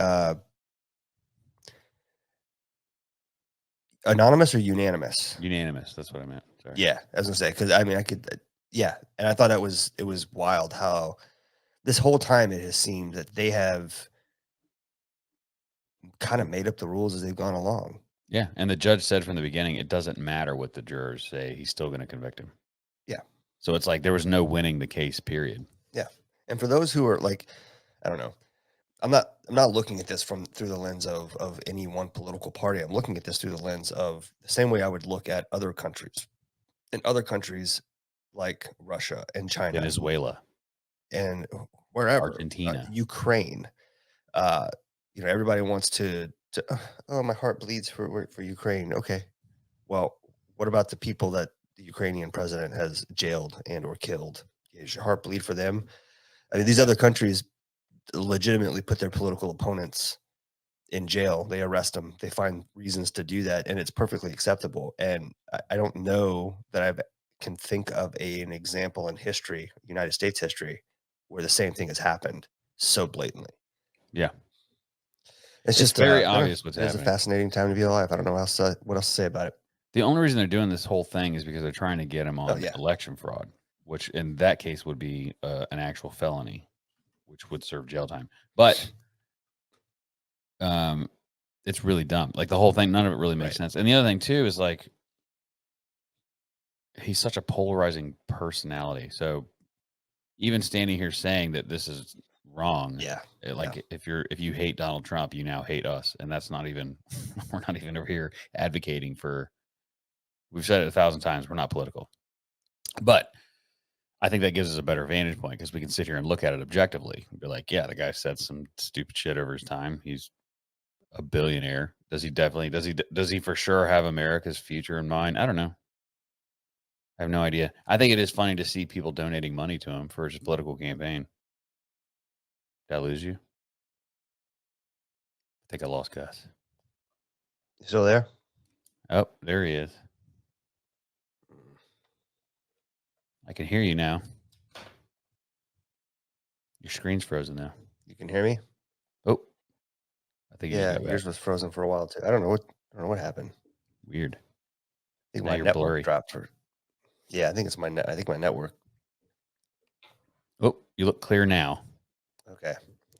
anonymous or unanimous. Unanimous. That's what I meant. Sorry. Yeah, I was gonna say because I mean I could, yeah, and I thought it was wild how this whole time it has seemed that they have kind of made up the rules as they've gone along. Yeah, and the judge said from the beginning, it doesn't matter what the jurors say, he's still gonna convict him. Yeah, So it's like there was no winning the case, period. yeah. And for those who are like, I don't know, I'm not looking at this through the lens of any one political party. I'm looking at this through the lens of the same way I would look at other countries. In other countries like Russia and China Venezuela, and wherever, Argentina. Ukraine, everybody wants to oh, my heart bleeds for Ukraine. Okay, well, what about the people that the Ukrainian president has jailed and or killed? Does your heart bleed for them? I mean, these other countries legitimately put their political opponents in jail. They arrest them. They find reasons to do that, and it's perfectly acceptable. And I don't know that I can think of an example in history, United States history, where the same thing has happened so blatantly. Yeah. It's It's just, very yeah, obvious what's it is a happening. fascinating time to be alive. I don't know what else to say about it. The only reason they're doing this whole thing is because they're trying to get him Oh on yeah, election fraud, which in that case would be an actual felony, which would serve jail time. But um, it's really dumb. Like the whole thing, none of it really makes right. sense. And the other thing too is like he's such a polarizing personality. So even standing here saying that this is wrong, Yeah, yeah, like if you hate Donald Trump, you now hate us, and that's not even we're not even over here advocating for. We've said it 1,000 times. We're not political, but I think that gives us a better vantage point because we can sit here and look at it objectively and be like, yeah, the guy said some stupid shit over his time. He's a billionaire. Does he for sure have America's future in mind? I don't know. I have no idea. I think it is funny to see people donating money to him for his political campaign. Did I lose you? I think I lost Gus. you still there? Oh, there he is. I can hear you now. Your screen's frozen now. You can hear me? Oh, I think you just Yeah, got back. yours was frozen for a while too. I don't know what happened. Weird. I think Now my you're network blurry. dropped for. Yeah, I think it's I think my network. Oh, you look clear now. Okay.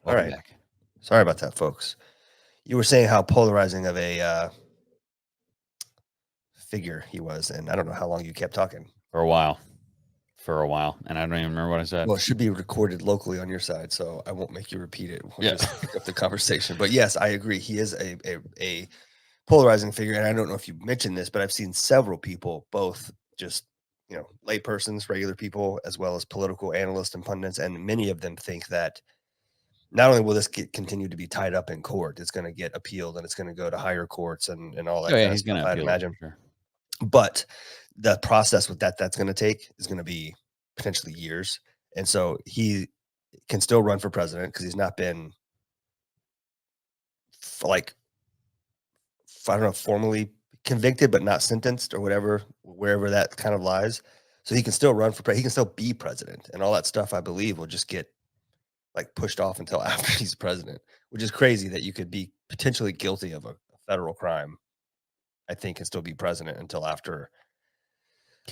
All Welcome right. back. Sorry about that, folks. You were saying how polarizing of a figure he was, and I don't know how long you kept talking. For a while. And I don't even remember what I said. Well, it should be recorded locally on your side, so I won't make you repeat it. We'll Yeah. just pick up the conversation. But yes, I agree. He is a polarizing figure, and I don't know if you mentioned this, but I've seen several people, both just laypersons, regular people, as well as political analysts and pundits, and many of them think that not only will this continue to be tied up in court, it's going to get appealed and it's going to go to higher courts and all that Oh, yeah, kind of he's stuff, gonna I'd appeal it for imagine. sure. But the process with that's going to take is going to be potentially years. And so he can still run for president because he's not been like, I don't know, formally convicted, but not sentenced or whatever, wherever that kind of lies. So he can still run for he can still be president, and all that stuff I believe will just get like pushed off until after he's president, which is crazy that you could be potentially guilty of a federal crime, I think, and still be president until after.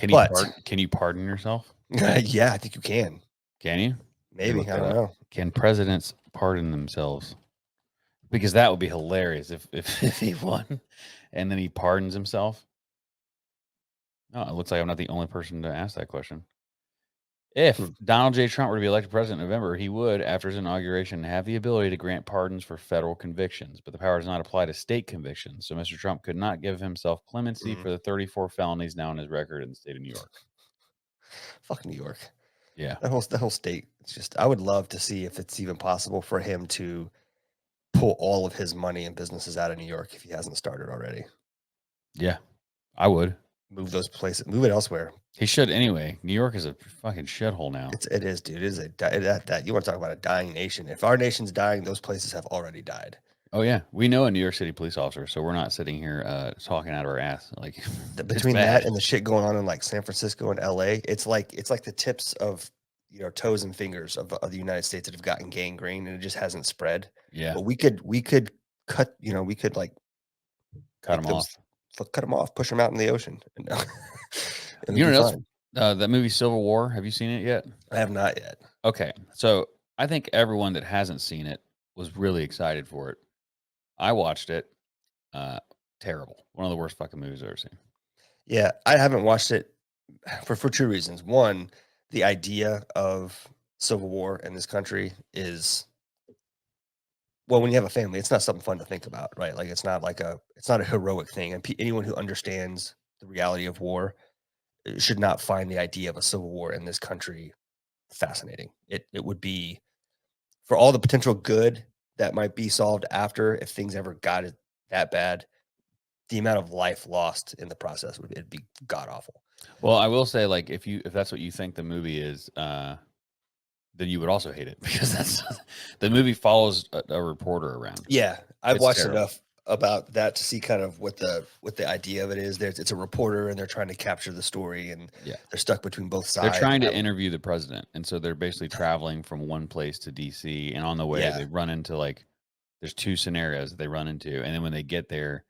But Can you pardon yourself? yeah, I think you can. Can you? Let me Maybe, look I that don't up. know. Can presidents pardon themselves? Because that would be hilarious if if he won and then he pardons himself. Oh, it looks like I'm not the only person to ask that question. If Hmm. Donald J. Trump were to be elected president in November, he would, after his inauguration, have the ability to grant pardons for federal convictions, but the power does not apply to state convictions. So Mr. Trump could not give himself clemency Mhm. for the 34 felonies now on his record in the state of New York. Fuck New York. Yeah. The whole state. It's just I would love to see if it's even possible for him to pull all of his money and businesses out of New York if he hasn't started already. Yeah. I would. Move those places, move it elsewhere. He should anyway. New York is a fucking shithole now. It is, dude. It is that you want to talk about a dying nation. If our nation's dying, those places have already died. Oh yeah, we know a New York City police officer, so we're not sitting here talking out of our ass. Like it's Between that bad. and the shit going on in like San Francisco and LA, it's like the tips of toes and fingers of the United States that have gotten gangrene and it just hasn't spread. Yeah, But we could cut, we could like cut take them those, off. cut them off, push them out in the ocean, and it'll You know be what else? fine. That movie Civil War. Have you seen it yet? I have not yet. Okay, so I think everyone that hasn't seen it was really excited for it. I watched it. Uh, Terrible. One of the worst fucking movies I've ever seen. Yeah, I haven't watched it for two reasons. One, the idea of civil war in this country is well, when you have a family, it's not something fun to think about, right? Like it's not a heroic thing, and anyone who understands the reality of war should not find the idea of a civil war in this country fascinating. It would be, for all the potential good that might be solved after, if things ever got it that bad, the amount of life lost in the process it'd be god awful. Well, I will say, like, if that's what you think the movie is, then you would also hate it because that's the movie follows a reporter around. Yeah, I've It's watched terrible. enough about that to see kind of what the idea of it is. It's a reporter and they're trying to capture the story and Yeah. they're stuck between both They're sides. trying to interview the president, and so they're basically traveling from one place to DC, and on the way, Yeah. they run into, like, there's 2 scenarios that they run into, and then when they get there,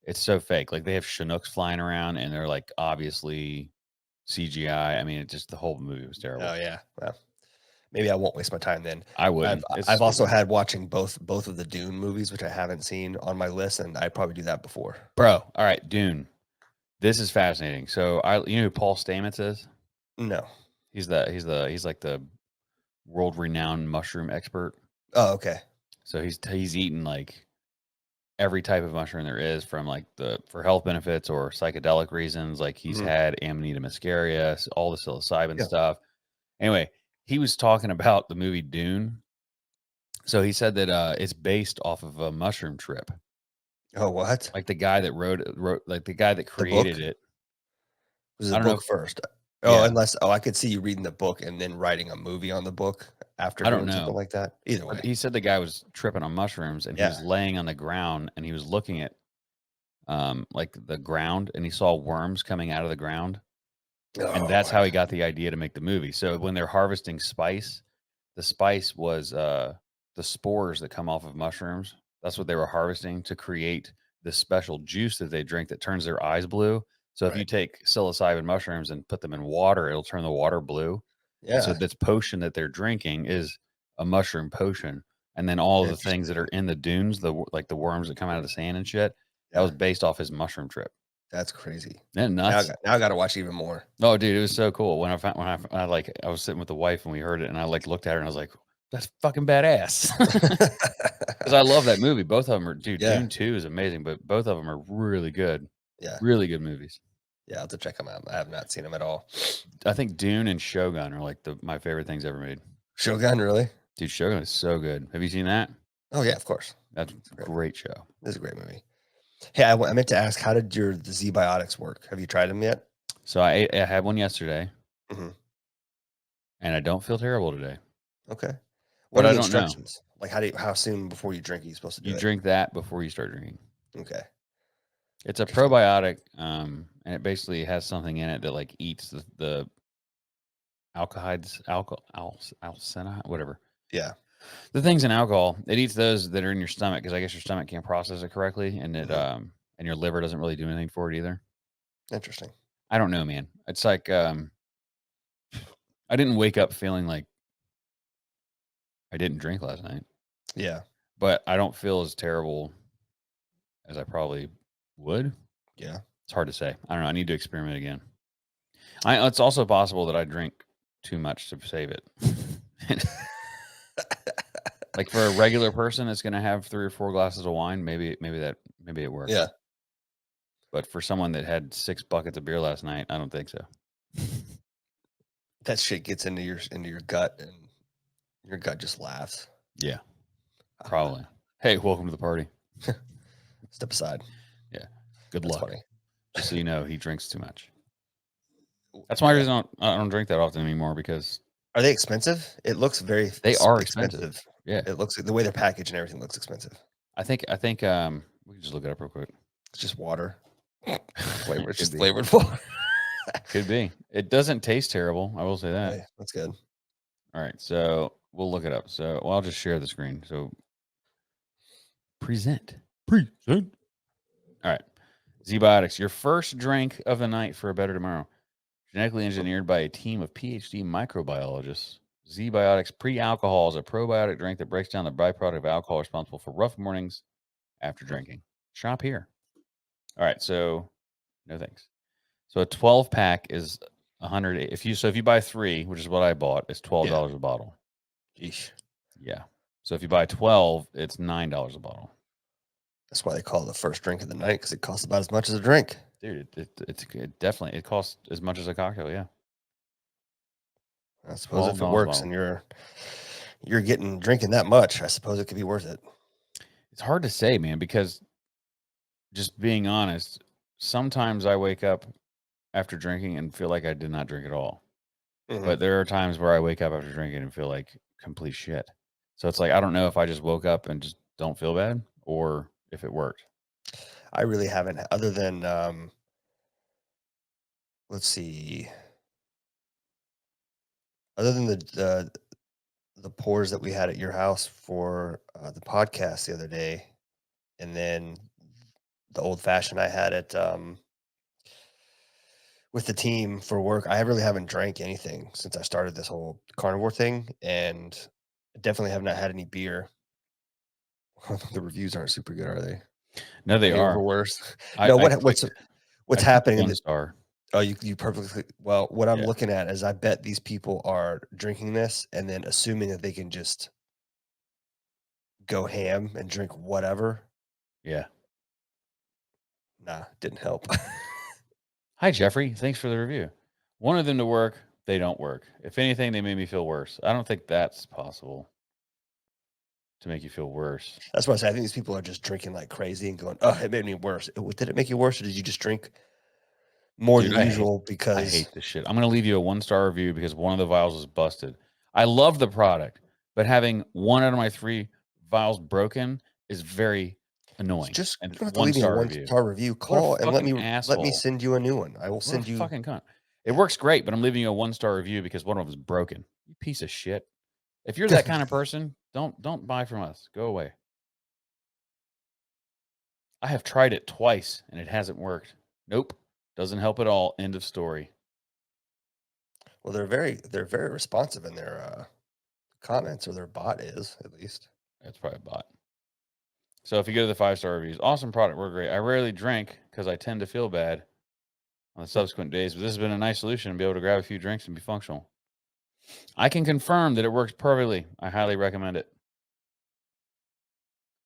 it's so fake. Like, they have Chinooks flying around, and they're, like, obviously CGI. I mean, it just the whole movie was Oh terrible. yeah. Well, maybe I won't waste my time then. I I've wouldn't. It's I've also stupid. had watching both of the Dune movies, which I haven't seen, on my list, and I'd probably do that before. Bro, alright, Dune. This is fascinating. So, you know who Paul Stamets is? No. He's like the world-renowned mushroom expert. Oh, okay. So he's eaten, like, every type of mushroom there is from, like, the for health benefits or psychedelic reasons, like, he's Mhm. had Amanita muscaria, all the psilocybin Yeah. stuff. Anyway, he was talking about the movie Dune. So he said that, it's based off of a mushroom trip. Oh, what? Like, the guy that wrote like, the guy that The created book? it. Was I the don't know book if first? Oh, yeah, unless I could see you reading the book and then writing a movie on the book after I don't doing something know. like that. Either But way. he said the guy was tripping on mushrooms, and he Yeah. was laying on the ground, and he was looking at, like, the ground, and he saw worms coming out of the ground, and Oh, that's how he got the idea to make the movie. So when they're harvesting spice, the spice was, the spores that come off of mushrooms. That's what they were harvesting to create this special juice that they drink that turns their eyes blue. So if you right. take psilocybin mushrooms and put them in water, it'll turn the water blue. And so Yeah. this potion that they're drinking is a mushroom potion. And then all of the things that are Interesting. in the dunes, like the worms that come out of the sand and shit, that was Yeah. based off his mushroom trip. That's crazy. Isn't that nuts? Now I gotta watch even more. Oh, dude, it was so cool. When I was sitting with the wife and we heard it, and I, like, looked at her and I was like, "That's fucking badass." Because I love that movie. Both of them are, dude, Yeah. Dune 2 is amazing, but both of them are really good. Yeah. Really good movies. Yeah, I'll have to check them out. I have not seen them at all. I think Dune and Shogun are, like, my favorite things ever made. Shogun, really? Dude, Shogun is so good. Have you seen that? Oh, yeah, of course. That's It's a great. great show. This is a great movie. Hey, I meant to ask, how did the Z Biotics work? Have you tried them yet? So I had one yesterday, Mhm. and I don't feel terrible today, Okay. What but are I the don't know. instructions? Like, how soon before you drink are you supposed to do You it? drink that before you start drinking. Okay. It's a Interesting. probiotic, and it basically has something in it that, like, eats the alkaloids, alcina, whatever. Yeah. The things in alcohol, it eats those that are in your stomach because I guess your stomach can't process it correctly, and Mhm. and your liver doesn't really do anything for it either. Interesting. I don't know, man. It's like, I didn't wake up feeling like I didn't drink last night, Yeah. but I don't feel as terrible as I probably would. Yeah. It's hard to say. I don't know. I need to experiment again. It's also possible that I drink too much to save it. Like, for a regular person that's gonna have 3 or 4 glasses of wine, maybe it works. Yeah. But for someone that had 6 buckets of beer last night, I don't think so. That shit gets into your gut, and your gut just laughs. Yeah, probably. Hey, welcome to the party. Step aside. Yeah. Good That's luck. funny. Just so you know, he drinks too much. Ooh, That's my yeah. reason I don't drink that often anymore because Are they expensive? It looks very they are expensive. expensive. Yeah. It looks, the way they're packaged and everything looks expensive. I think, we can just look it up real quick. It's just water. Flavor. It It's could just be. flavored water. Could be. It doesn't taste terrible, I will say that. Hey, that's good. Alright, so we'll look it up. So, well, I'll just share the screen. So, present. Present. Alright. Z-Biotics, your first drink of the night for a better tomorrow. Genetically engineered by a team of PhD microbiologists. Z-Biotics pre-alcohol is a probiotic drink that breaks down the byproduct of alcohol responsible for rough mornings after drinking. Shop here. All right, so no thanks. So a 12 pack is 100. If you buy 3, which is what I bought, it's $12 a bottle. Yeesh. Yeah. So if you buy 12, it's $9 a bottle. That's why they call it the first drink of the night, because it costs about as much as a drink. Dude, it definitely it costs as much as a cocktail. Yeah, I suppose if it $12 a works bottle. and you're drinking that much, I suppose it could be worth it. It's hard to say, man, because just being honest, sometimes I wake up after drinking and feel like I did not drink at all. Mhm. But there are times where I wake up after drinking and feel like complete shit. So it's like I don't know if I just woke up and just don't feel bad or if it worked. I really haven't, other than let's see, other than the pours that we had at your house for the podcast the other day, and then the old fashioned I had at with the team for work. I really haven't drank anything since I started this whole carnivore thing, and definitely have not had any beer. The reviews aren't super good, are they? No, they Any over are. worse? I, No, I what's I clicked happening in 1 star. oh, you perfectly well, what I'm Yeah, looking at is I bet these people are drinking this and then assuming that they can just go ham and drink whatever. yeah. Nah, didn't help. Hi, Jeffrey. Thanks for the review. Wanted them to work. They don't work. If anything, they made me feel worse. I don't think that's possible to make you feel worse. That's what I say. I think these people are just drinking like crazy and going, "Oh, it made me worse." Did it make you worse, or did you just drink more Dude, than usual I because hate this shit. I'm gonna leave you a 1 star review because one of the vials was busted. I love the product, but having 1 out of my 3 vials broken is very annoying. just And you don't have to one leave me a star review. one-star review. What a Call and fucking let me asshole. send you a new one. I will What a send you fucking cunt. It yeah. works great, but I'm leaving you a 1 star review because one of them is broken. You piece of shit. If you're that kind of person, don't buy from us. Go away. I have tried it twice and it hasn't worked. Nope. Doesn't help at all. End of story. Well, they're very responsive in their comments, or their bot is at least. That's probably a bot. So if you go to the 5 star reviews, awesome product, we're great. I rarely drink because I tend to feel bad on the subsequent days, but this has been a nice solution to be able to grab a few drinks and be functional. I can confirm that it works perfectly. I highly recommend it.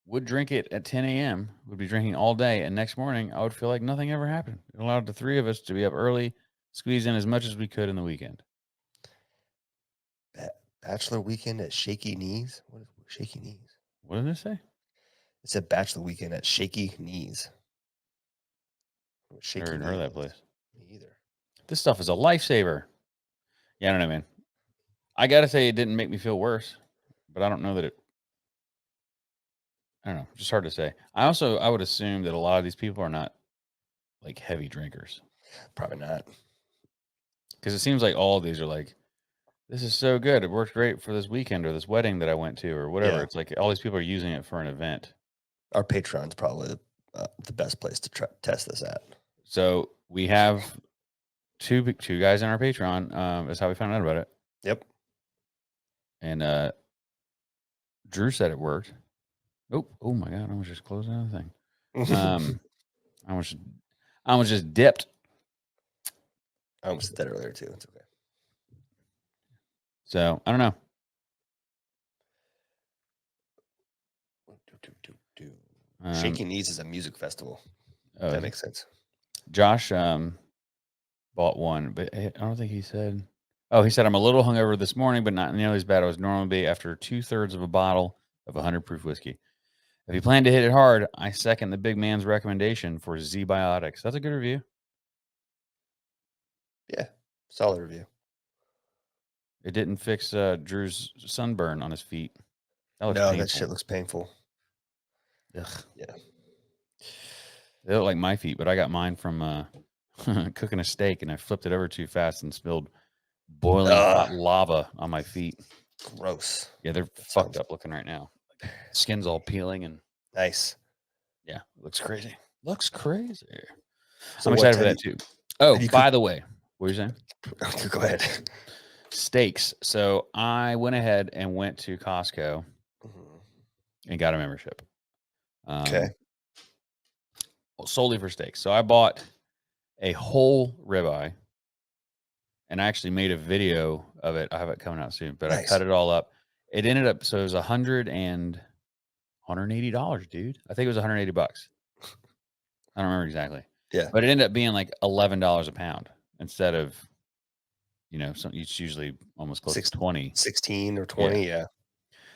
Would drink it at 10 a.m., would be drinking all day, and next morning I would feel like nothing ever happened. It allowed the 3 of us to be up early, squeeze in as much as we could in the weekend. Bachelor weekend at Shaky Knees. What is Shaky Knees? What did it say? It said bachelor weekend at Shaky Knees. What Never Shaky even heard of Knees that is? place. Me either. This stuff is a lifesaver. Yeah, I don't know, man. I gotta say it didn't make me feel worse, but I don't know that it. I don't know. Just hard to say. I would assume that a lot of these people are not like heavy drinkers Probably not. because it seems like all of these are like, this is so good. It worked great for this weekend or this wedding that I went to or whatever. Yeah, It's like all these people are using it for an event. our Patreon's probably the best place to test this at. So we have two guys in our Patreon. That's how we found out about it. Yep. And Drew said it worked. Oh my god! I was just closing another thing. I was just dipped. I almost said that earlier too. It's okay. So I don't know. Shaky Knees is a music festival. Oh, That makes sense. Josh bought one, but I don't think he said. Oh, he said I'm a little hungover this morning, but not nearly as bad as I would normally be after 2/3 of a bottle of 100 proof whiskey. If you plan to hit it hard, I second the big man's recommendation for Z-Biotics. That's a good review. Yeah, solid review. It didn't fix Drew's sunburn on his feet. That looks No, that painful. shit looks painful. Ugh. Yeah. They look like my feet, but I got mine from cooking a steak, and I flipped it over too fast and spilled boiling hot lava on my feet. Gross. Yeah, they're That fucked sounds up looking right now. Skin's all peeling, and nice. yeah, it looks crazy. Looks crazy. So I'm what excited for have that you, too. Oh, have you by cooked? the way, what were you saying? Go ahead. Steaks. So I went ahead and went to Costco Mhm. and got a membership. Okay. Solely for steaks. So I bought a whole ribeye, and I actually made a video of it. I have it coming out soon, but I cut Nice. it all up, It ended up so it was $180, dude. I think it was $180. I don't remember exactly. Yeah. But it ended up being like $11 a pound instead of, it's usually almost close to Six, 20. 16 or Yeah. 20. Yeah.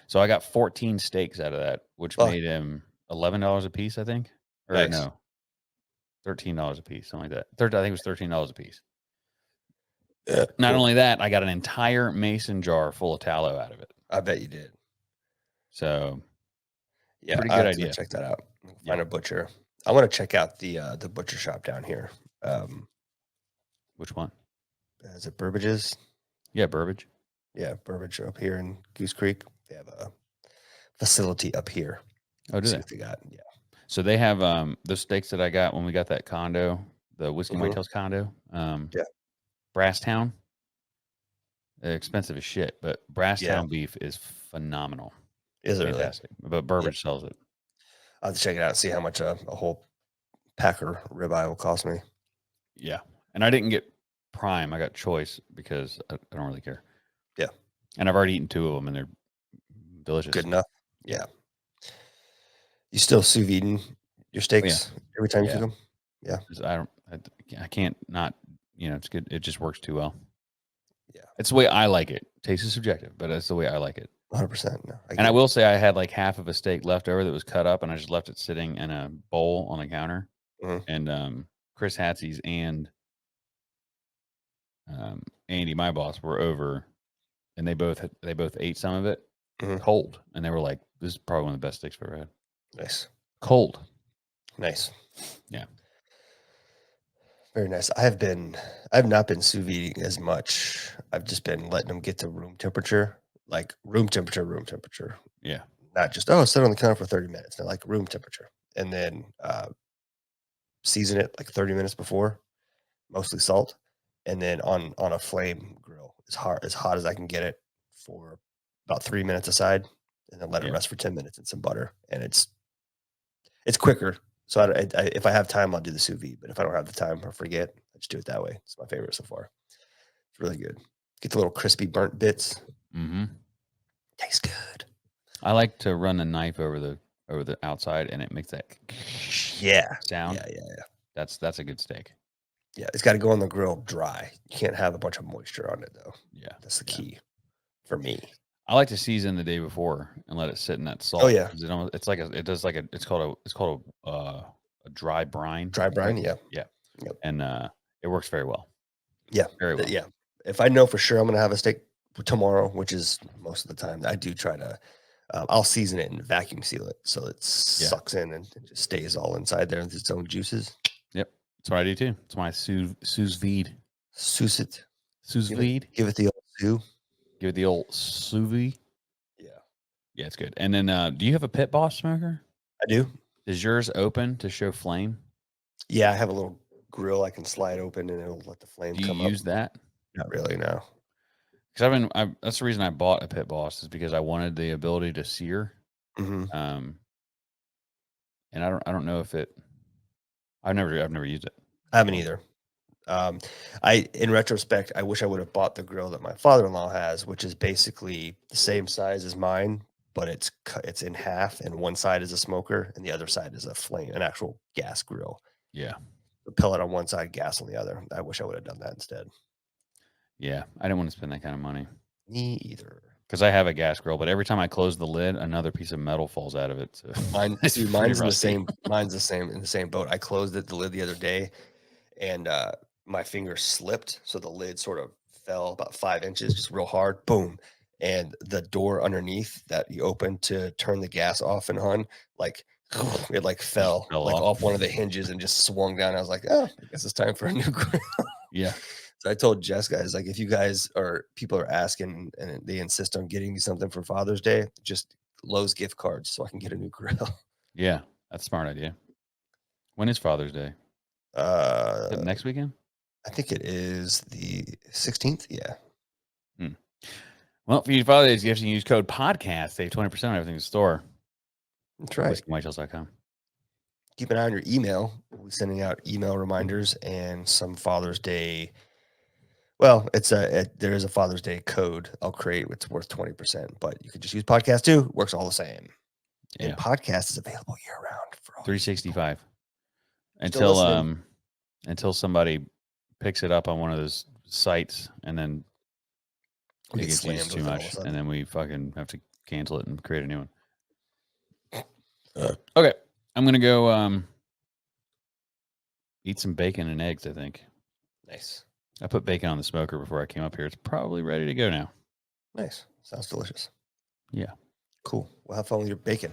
So I got 14 steaks out of that, which Fuck. made him $11 a piece, I think. Or Nice. no, $13 a piece, something like that. I think it was $13 a piece. Yeah. Not Cool. only that, I got an entire mason jar full of tallow out of it. I bet you did. So Yeah. pretty I good have to go idea. check that out. Yeah. Find a butcher. I want to check out the butcher shop down here. Which one? Is it Burbage's? Yeah, Burbage. Yeah, Burbage up here in Goose Creek. They have a facility up here. Oh, do See they? what they got. Yeah. So they have the steaks that I got when we got that condo, the Whiskey Mhm. Whitetails condo. Yeah. Brasstown. Expensive as shit, but Yeah. Brasstown beef is phenomenal. Is it really? Fantastic. But Yeah. Burbage sells it. I'll have to check it out and see how much a whole packer ribeye will cost me. Yeah. And I didn't get prime. I got choice because I don't really care. Yeah. And I've already eaten 2 of them and they're delicious. Good enough. Yeah. You still sous videing your steaks every time you Yeah. cook them? Yeah. 'Cause I can't not, it's good. It just works too well. Yeah. It's the way I like it. Taste is subjective, but that's the way I like it. 100%. No, And I will say I had like half of a steak left over that was cut up and I just left it sitting in a bowl on the counter. Mhm. And Chris Hatzie's and Andy, my boss, were over and they both ate some of it Mhm. cold. And they were like, this is probably one of the best steaks I've ever had. Nice. Cold. Nice. Yeah. Very nice. I've not been sous videing as much. I've just been letting them get to room temperature, like room temperature. Yeah. Not just, sit on the counter for 30 minutes. They're like room temperature. And then season it like 30 minutes before, mostly salt. And then on a flame grill, as hot as I can get it for about 3 minutes aside, and then let it Yeah. rest for 10 minutes in some butter. And it's quicker. So if I have time, I'll do the sous vide. But if I don't have the time or forget, I just do it that way. It's my favorite so far. It's really good. Get the little crispy burnt bits. Mm-hmm. Tastes good. I like to run the knife over the outside and it makes that Yeah. sound. Yeah. That's a good steak. Yeah. It's got to go on the grill dry. You can't have a bunch of moisture on it though. Yeah. That's the key for me. I like to season the day before and let it sit in that salt. Oh yeah. 'Cause it's called a dry brine. Dry brine. Yeah. Yeah. Yep. And it works very well. Yeah. Very well. Yeah. If I know for sure I'm going to have a steak tomorrow, which is most of the time, I do try to, I'll season it and vacuum seal it so it sucks in and just stays all inside there with its own juices. Yep. That's what I do too. It's my sous vide. Sous it. Sous vide. Give it the old sous. Give it the old sous vide. Yeah. Yeah, it's good. And then do you have a Pit Boss smoker? I do. Is yours open to show flame? Yeah, I have a little grill I can slide open and it'll let the flame Do you come use up. that? Not really, no. Because that's the reason I bought a Pit Boss is because I wanted the ability to sear. Mhm. And I don't know if I've never used it. I haven't either. In retrospect, I wish I would have bought the grill that my father-in-law has, which is basically the same size as mine, but it's in half, and one side is a smoker, and the other side is an actual gas grill. Yeah. The pellet on one side, gas on the other. I wish I would have done that instead. Yeah. I didn't want to spend that kind of money. Me either. Because I have a gas grill, but every time I close the lid, another piece of metal falls out of it. So Mine's in the same. Mine's the same in the same boat. I closed the lid the other day, and my finger slipped, so the lid sort of fell about 5 inches, just real hard. Boom, and the door underneath that you open to turn the gas off and on, like it fell fell off one of the hinges and just swung down. I was like, oh, I guess it's time for a new grill. Yeah. So I told Jess, guys, like if you guys people are asking and they insist on getting me something for Father's Day, just Lowe's gift cards so I can get a new grill. Yeah. That's a smart idea. When is Father's Day? Is it next weekend? I think it is the 16th. Yeah. Well, for you Father's Day, you have to use code podcast, save 20% on everything in the store. That's right. WhiskeyWhitetails.com. Keep an eye on your email. We'll be sending out email reminders and some Father's Day. Well, there is a Father's Day code I'll create. It's worth 20%, but you can just use podcast too. Works all the same. Yeah. And podcast is available year round for all 365 Still listening. until somebody picks it up on one of those sites and then We it get gets slammed used with too it all of a much, sudden. and then we fucking have to cancel it and create a new one. Okay, I'm gonna go eat some bacon and eggs. I think. Nice. I put bacon on the smoker before I came up here. It's probably ready to go now. Nice. Sounds delicious. Yeah. Cool. Well, have fun with your bacon.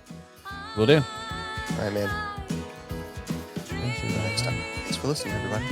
Will do. All right, man. Next time. Thanks for listening, everybody.